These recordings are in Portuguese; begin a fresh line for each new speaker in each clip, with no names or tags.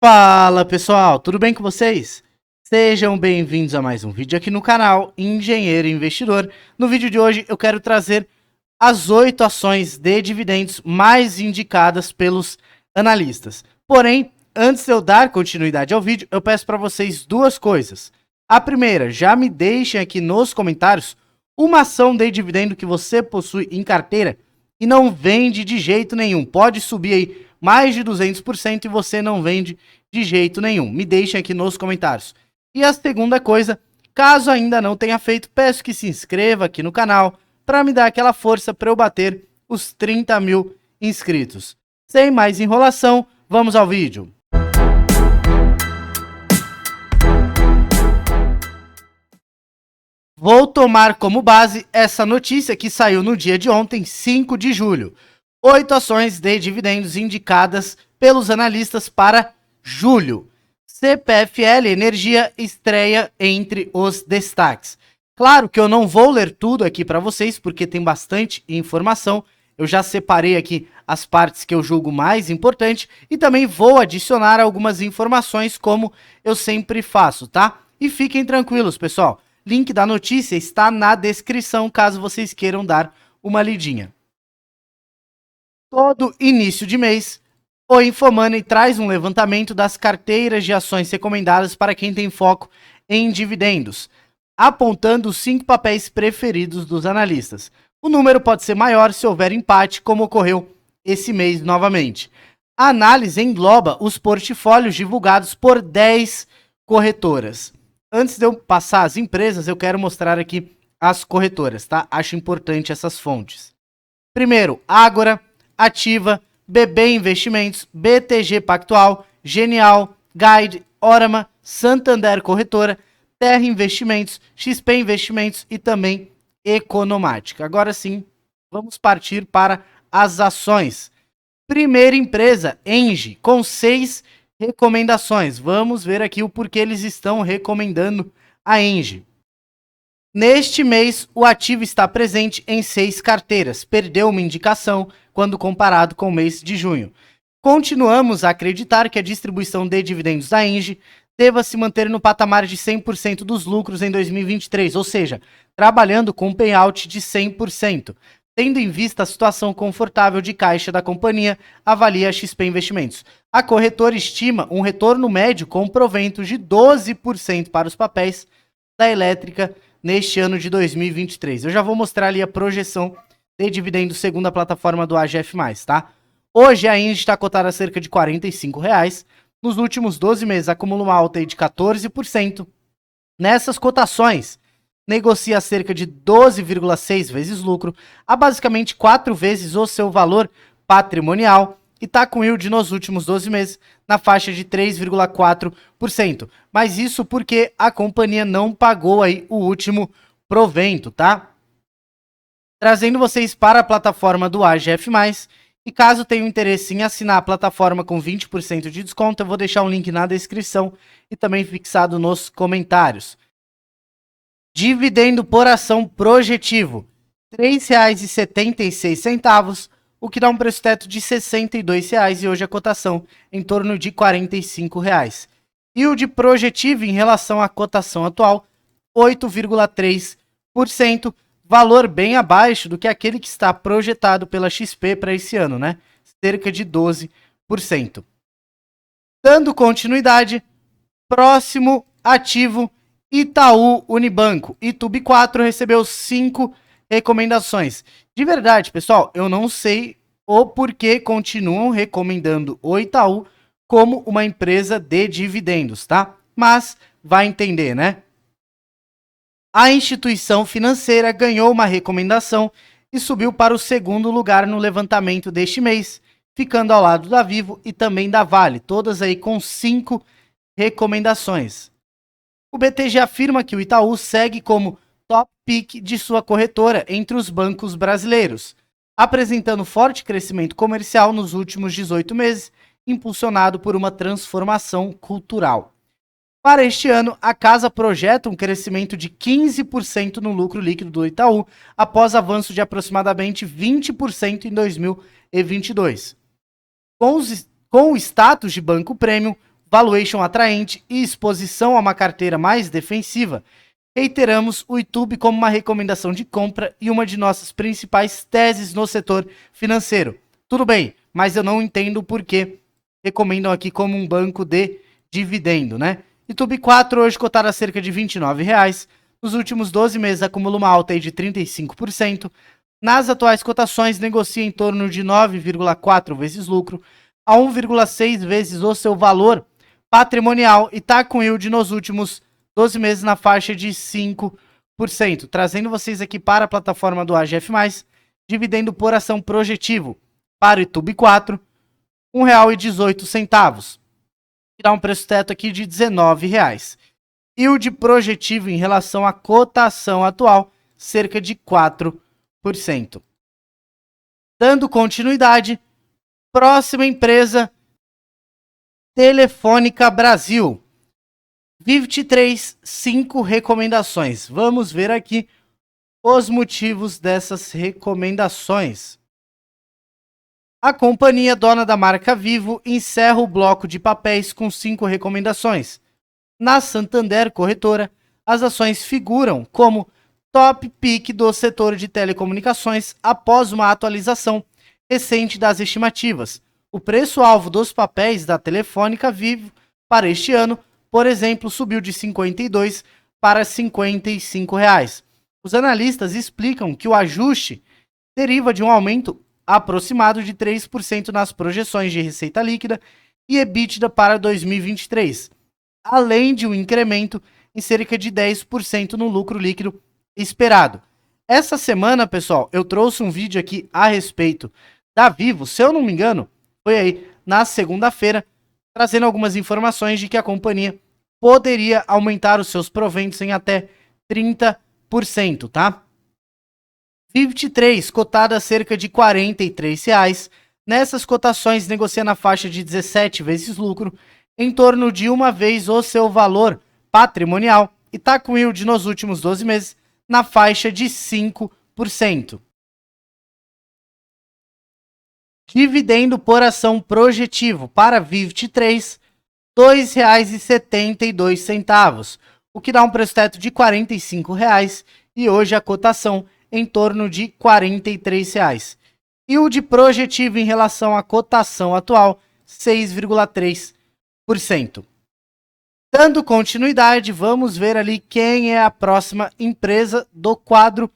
Fala pessoal, tudo bem com vocês? Sejam bem-vindos a mais um vídeo aqui no canal Engenheiro Investidor. No vídeo de hoje eu quero trazer as 8 ações de dividendos mais indicadas pelos analistas. Porém, antes de eu dar continuidade ao vídeo, eu peço para vocês duas coisas. A primeira, já me deixem aqui nos comentários uma ação de dividendo que você possui em carteira e não vende de jeito nenhum. Pode subir aí mais de 200% e você não vende de jeito nenhum. Me deixem aqui nos comentários. E a segunda coisa, caso ainda não tenha feito, peço que se inscreva aqui no canal para me dar aquela força para eu bater os 30 mil inscritos. Sem mais enrolação, vamos ao vídeo. Vou tomar como base essa notícia que saiu no dia de ontem, 5 de julho. 8 ações de dividendos indicadas pelos analistas para julho. CPFL Energia estreia entre os destaques. Claro que eu não vou ler tudo aqui para vocês, porque tem bastante informação. Eu já separei aqui as partes que eu julgo mais importante e também vou adicionar algumas informações, como eu sempre faço, tá? E fiquem tranquilos, pessoal. Link da notícia está na descrição, caso vocês queiram dar uma lidinha. Todo início de mês, o Infomoney traz um levantamento das carteiras de ações recomendadas para quem tem foco em dividendos, apontando os 5 papéis preferidos dos analistas. O número pode ser maior se houver empate, como ocorreu esse mês novamente. A análise engloba os portfólios divulgados por 10 corretoras. Antes de eu passar as empresas, eu quero mostrar aqui as corretoras, tá? Acho importante essas fontes. Primeiro, Ágora, Ativa, BB Investimentos, BTG Pactual, Genial, Guide, Orama, Santander Corretora, Terra Investimentos, XP Investimentos e também Economática. Agora sim, vamos partir para as ações. Primeira empresa, Engie, com 6 recomendações. Vamos ver aqui o porquê eles estão recomendando a Engie. Neste mês, o ativo está presente em 6 carteiras. Perdeu uma indicação quando comparado com o mês de junho. Continuamos a acreditar que a distribuição de dividendos da Engie deva se manter no patamar de 100% dos lucros em 2023, ou seja, trabalhando com um payout de 100%. Tendo em vista a situação confortável de caixa da companhia, avalia a XP Investimentos. A corretora estima um retorno médio com proventos de 12% para os papéis da elétrica neste ano de 2023. Eu já vou mostrar ali a projeção de dividendos segundo a plataforma do AGF+, tá? Hoje a Engie está cotada a cerca de R$ 45. Nos últimos 12 meses acumula uma alta aí de 14%. Nessas cotações, negocia cerca de 12,6 vezes lucro, a basicamente 4 vezes o seu valor patrimonial e está com yield nos últimos 12 meses na faixa de 3,4%. Mas isso porque a companhia não pagou aí o último provento, tá? Trazendo vocês para a plataforma do AGF+, e caso tenham interesse em assinar a plataforma com 20% de desconto, eu vou deixar um link na descrição e também fixado nos comentários. Dividendo por ação projetivo, R$ 3,76, o que dá um preço teto de R$ 62 e hoje a cotação em torno de R$ 45. E o de projetivo em relação à cotação atual, 8,3%, valor bem abaixo do que aquele que está projetado pela XP para esse ano, né? Cerca de 12%. Dando continuidade, próximo ativo, Itaú Unibanco. Itub 4 recebeu 5 recomendações. De verdade, pessoal, eu não sei o porquê continuam recomendando o Itaú como uma empresa de dividendos, tá? Mas vai entender, né? A instituição financeira ganhou uma recomendação e subiu para o 2º lugar no levantamento deste mês, ficando ao lado da Vivo e também da Vale, todas aí com 5 recomendações. O BTG afirma que o Itaú segue como top pick de sua corretora entre os bancos brasileiros, apresentando forte crescimento comercial nos últimos 18 meses, impulsionado por uma transformação cultural. Para este ano, a casa projeta um crescimento de 15% no lucro líquido do Itaú, após avanço de aproximadamente 20% em 2022. Com o status de banco premium, valuation atraente e exposição a uma carteira mais defensiva, reiteramos o YouTube como uma recomendação de compra e uma de nossas principais teses no setor financeiro. Tudo bem, mas eu não entendo por que recomendam aqui como um banco de dividendo, né? YouTube 4 hoje cotado a cerca de R$ 29,00. Nos últimos 12 meses acumula uma alta aí de 35%. Nas atuais cotações negocia em torno de 9,4 vezes lucro a 1,6 vezes o seu valor patrimonial e está com yield nos últimos 12 meses na faixa de 5%. Trazendo vocês aqui para a plataforma do AGF+, dividendo por ação projetivo para o YouTube 4, R$ 1,18. Que dá um preço teto aqui de R$ 19,00. Yield projetivo em relação à cotação atual, cerca de 4%. Dando continuidade, próxima empresa, Telefônica Brasil. Vivid3, 5 recomendações. Vamos ver aqui os motivos dessas recomendações. A companhia dona da marca Vivo encerra o bloco de papéis com 5 recomendações. Na Santander Corretora, as ações figuram como top pick do setor de telecomunicações após uma atualização recente das estimativas. O preço-alvo dos papéis da Telefônica Vivo para este ano, por exemplo, subiu de R$ 52 para R$ 55,00. Os analistas explicam que o ajuste deriva de um aumento aproximado de 3% nas projeções de receita líquida e EBITDA para 2023, além de um incremento em cerca de 10% no lucro líquido esperado. Essa semana, pessoal, eu trouxe um vídeo aqui a respeito da Vivo, se eu não me engano, foi aí na segunda-feira, trazendo algumas informações de que a companhia poderia aumentar os seus proventos em até 30%, tá? Vivid3, cotada a cerca de R$ 43,00. Nessas cotações, negocia na faixa de 17 vezes lucro, em torno de uma vez o seu valor patrimonial, e está com yield nos últimos 12 meses na faixa de 5%. Dividendo por ação projetivo para Vivid3, R$ 2,72, o que dá um preço teto de R$ 45,00 e hoje a cotação em torno de R$ 43,00. Yield projetivo em relação à cotação atual, 6,3%. Dando continuidade, vamos ver ali quem é a próxima empresa do quadro.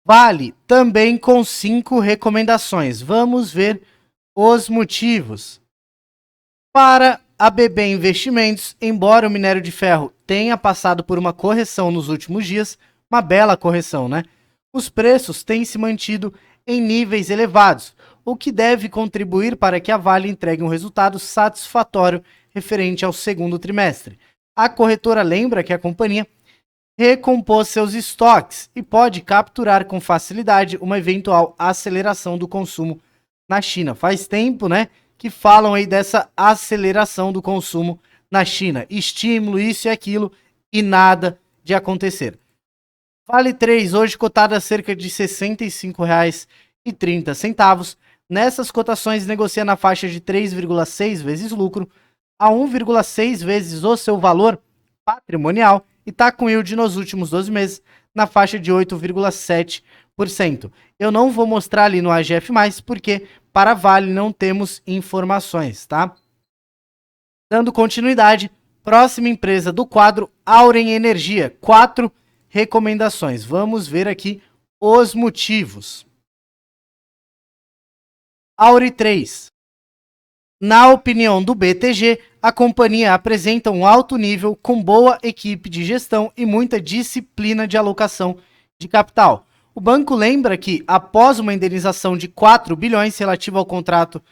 Vale, também com 5 recomendações. Vamos ver os motivos. Para a BB Investimentos, embora o minério de ferro tenha passado por uma correção nos últimos dias, uma bela correção, né? Os preços têm se mantido em níveis elevados, o que deve contribuir para que a Vale entregue um resultado satisfatório referente ao segundo trimestre. A corretora lembra que a companhia recompôs seus estoques e pode capturar com facilidade uma eventual aceleração do consumo na China. Faz tempo, né, que falam aí dessa aceleração do consumo na China. Estímulo, isso e aquilo, e nada de acontecer. Vale 3, hoje cotada a cerca de R$ 65,30. Nessas cotações negocia na faixa de 3,6 vezes lucro a 1,6 vezes o seu valor patrimonial e está com yield nos últimos 12 meses na faixa de 8,7%. Eu não vou mostrar ali no AGF+, porque para a Vale não temos informações, tá? Dando continuidade, próxima empresa do quadro, Auren Energia, 4 recomendações. Vamos ver aqui os motivos. Auri 3. Na opinião do BTG, a companhia apresenta um alto nível com boa equipe de gestão e muita disciplina de alocação de capital. O banco lembra que, após uma indenização de 4 bilhões relativa ao contrato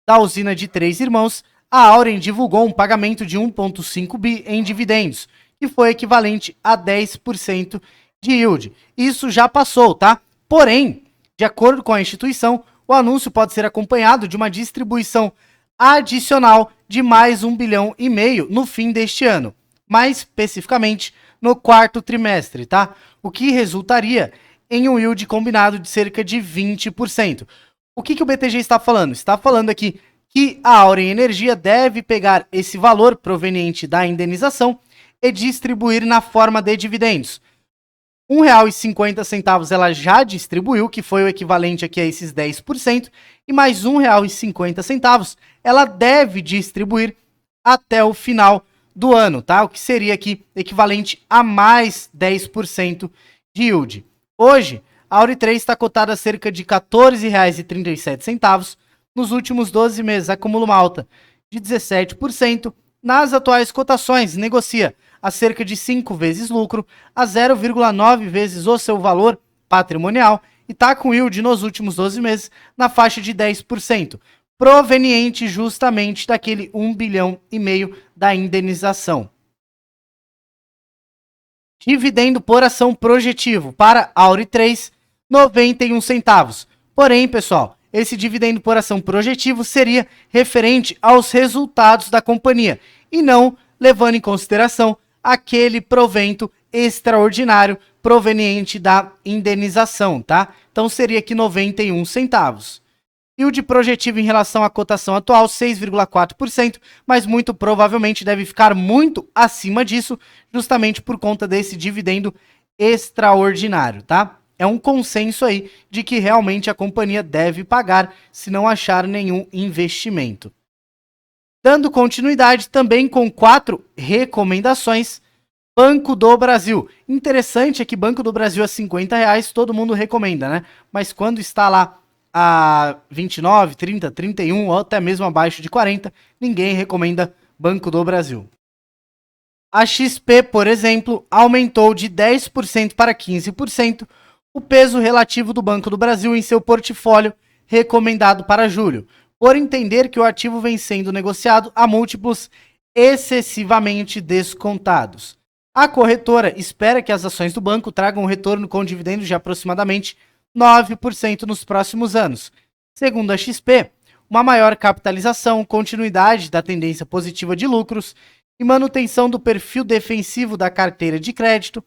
da usina de Três Irmãos, a Auren divulgou um pagamento de 1,5 bi em dividendos, que foi equivalente a 10% de yield. Isso já passou, tá? Porém, de acordo com a instituição, o anúncio pode ser acompanhado de uma distribuição adicional de mais 1,5 bilhão no fim deste ano, mais especificamente no quarto trimestre, tá? O que resultaria em um yield combinado de cerca de 20%. O que o BTG está falando? Está falando aqui que a Auren Energia deve pegar esse valor proveniente da indenização e distribuir na forma de dividendos. R$ 1,50 ela já distribuiu, que foi o equivalente aqui a esses 10%, e mais R$ 1,50 ela deve distribuir até o final do ano, tá? O que seria aqui equivalente a mais 10% de yield. Hoje, a Auri 3 está cotada a cerca de R$ 14,37, nos últimos 12 meses acumula uma alta de 17%, nas atuais cotações negocia a cerca de 5 vezes lucro, a 0,9 vezes o seu valor patrimonial e está com yield nos últimos 12 meses na faixa de 10%, proveniente justamente daquele 1,5 bilhão da indenização. Dividendo por ação projetivo para Auri 3, 91 centavos. Porém, pessoal, esse dividendo por ação projetivo seria referente aos resultados da companhia e não levando em consideração aquele provento extraordinário proveniente da indenização, tá? Então seria aqui 91 centavos. E o de projetivo em relação à cotação atual, 6,4%, mas muito provavelmente deve ficar muito acima disso, justamente por conta desse dividendo extraordinário, tá? É um consenso aí de que realmente a companhia deve pagar se não achar nenhum investimento. Dando continuidade também com 4 recomendações, Banco do Brasil. Interessante é que Banco do Brasil a R$50 todo mundo recomenda, né? Mas quando está lá a 29, 30, 31 ou até mesmo abaixo de 40, ninguém recomenda Banco do Brasil. A XP, por exemplo, aumentou de 10% para 15% o peso relativo do Banco do Brasil em seu portfólio recomendado para julho, por entender que o ativo vem sendo negociado a múltiplos excessivamente descontados. A corretora espera que as ações do banco tragam um retorno com dividendos de aproximadamente 9% nos próximos anos. Segundo a XP, uma maior capitalização, continuidade da tendência positiva de lucros e manutenção do perfil defensivo da carteira de crédito,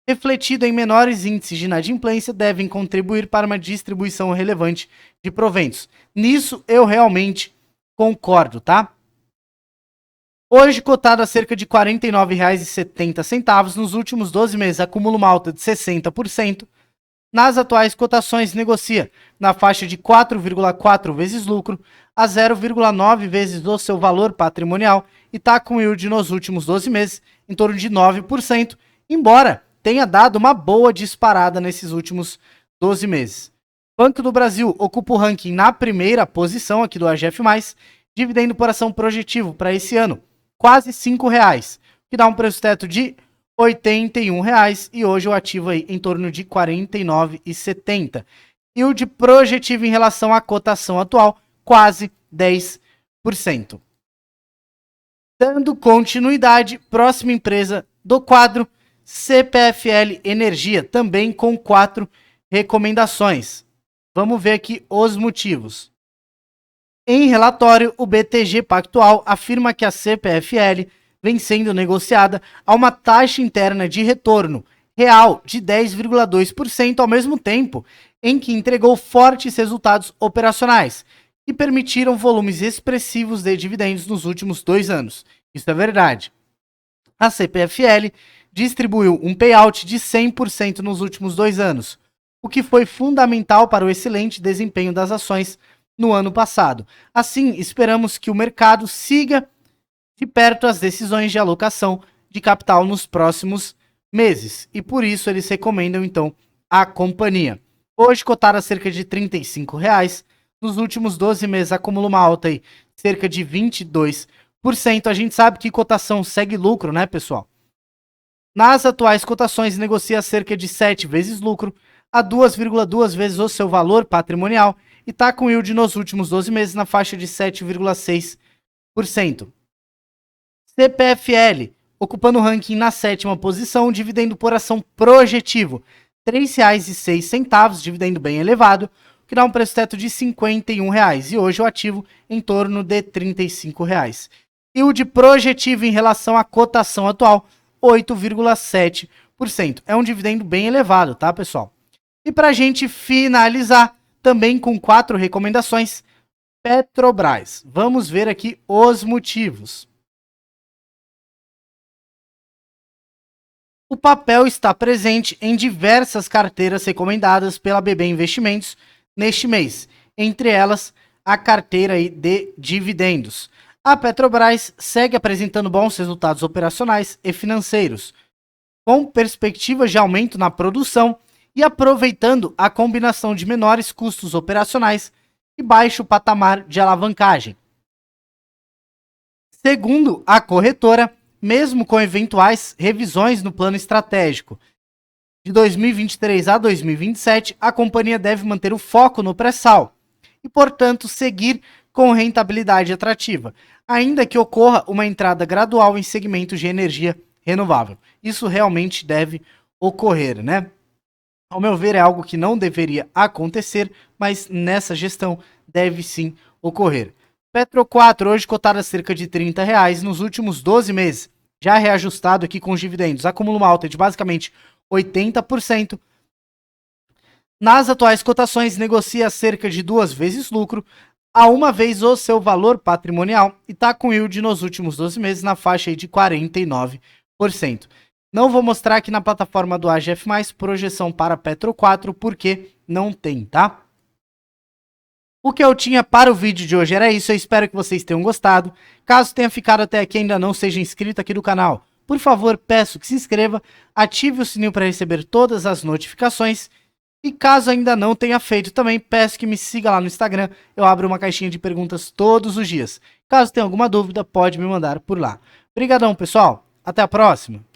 refletido em menores índices de inadimplência, devem contribuir para uma distribuição relevante de proventos. Nisso eu realmente concordo, tá? Hoje cotado a cerca de R$ 49,70, nos últimos 12 meses acumula uma alta de 60%. Nas atuais cotações negocia na faixa de 4,4 vezes lucro, a 0,9 vezes o seu valor patrimonial e está com yield nos últimos 12 meses em torno de 9%, embora tenha dado uma boa disparada nesses últimos 12 meses. Banco do Brasil ocupa o ranking na primeira posição aqui do AGF+, dividendo por ação projetivo para esse ano, quase R$ 5,00, que dá um preço teto de R$ 81,00 e hoje o ativo aí em torno de R$ 49,70. E o de projetivo em relação à cotação atual, quase 10%. Dando continuidade, próxima empresa do quadro, CPFL Energia, também com 4 recomendações. Vamos ver aqui os motivos. Em relatório, o BTG Pactual afirma que a CPFL vem sendo negociada a uma taxa interna de retorno real de 10,2% ao mesmo tempo em que entregou fortes resultados operacionais e permitiram volumes expressivos de dividendos nos últimos 2 anos. Isso é verdade. A CPFL distribuiu um payout de 100% nos últimos 2 anos, o que foi fundamental para o excelente desempenho das ações no ano passado. Assim, esperamos que o mercado siga de perto as decisões de alocação de capital nos próximos meses, e por isso eles recomendam então a companhia. Hoje cotada a cerca de R$ 35,00, nos últimos 12 meses acumula uma alta aí cerca de 22%. A gente sabe que cotação segue lucro, né, pessoal? Nas atuais cotações negocia cerca de 7 vezes lucro, a 2,2 vezes o seu valor patrimonial e está com yield nos últimos 12 meses na faixa de 7,6%. CPFL, ocupando o ranking na 7ª posição, dividendo por ação projetivo, R$ 3,06, dividendo bem elevado, que dá um preço teto de R$ 51,00 e hoje o ativo em torno de R$ 35,00. E o de projetivo em relação à cotação atual, 8,7%. É um dividendo bem elevado, tá, pessoal? E para a gente finalizar, também com 4 recomendações, Petrobras. Vamos ver aqui os motivos. O papel está presente em diversas carteiras recomendadas pela BB Investimentos neste mês, entre elas a carteira aí de dividendos. A Petrobras segue apresentando bons resultados operacionais e financeiros, com perspectivas de aumento na produção e aproveitando a combinação de menores custos operacionais e baixo patamar de alavancagem. Segundo a corretora, mesmo com eventuais revisões no plano estratégico de 2023 a 2027, a companhia deve manter o foco no pré-sal e, portanto, seguir com rentabilidade atrativa, ainda que ocorra uma entrada gradual em segmentos de energia renovável. Isso realmente deve ocorrer, né? Ao meu ver, é algo que não deveria acontecer, mas nessa gestão deve sim ocorrer. Petro 4, hoje cotada a cerca de R$30 nos últimos 12 meses, já reajustado aqui com os dividendos, acumula uma alta de basicamente 80%. Nas atuais cotações, negocia cerca de 2 vezes lucro, a uma vez o seu valor patrimonial e está com yield nos últimos 12 meses na faixa aí de 49%. Não vou mostrar aqui na plataforma do AGF+, projeção para Petro 4, porque não tem, tá? O que eu tinha para o vídeo de hoje era isso, eu espero que vocês tenham gostado. Caso tenha ficado até aqui e ainda não seja inscrito aqui do canal, por favor, peço que se inscreva, ative o sininho para receber todas as notificações. E caso ainda não tenha feito também, peço que me siga lá no Instagram, eu abro uma caixinha de perguntas todos os dias. Caso tenha alguma dúvida, pode me mandar por lá. Obrigadão, pessoal, até a próxima!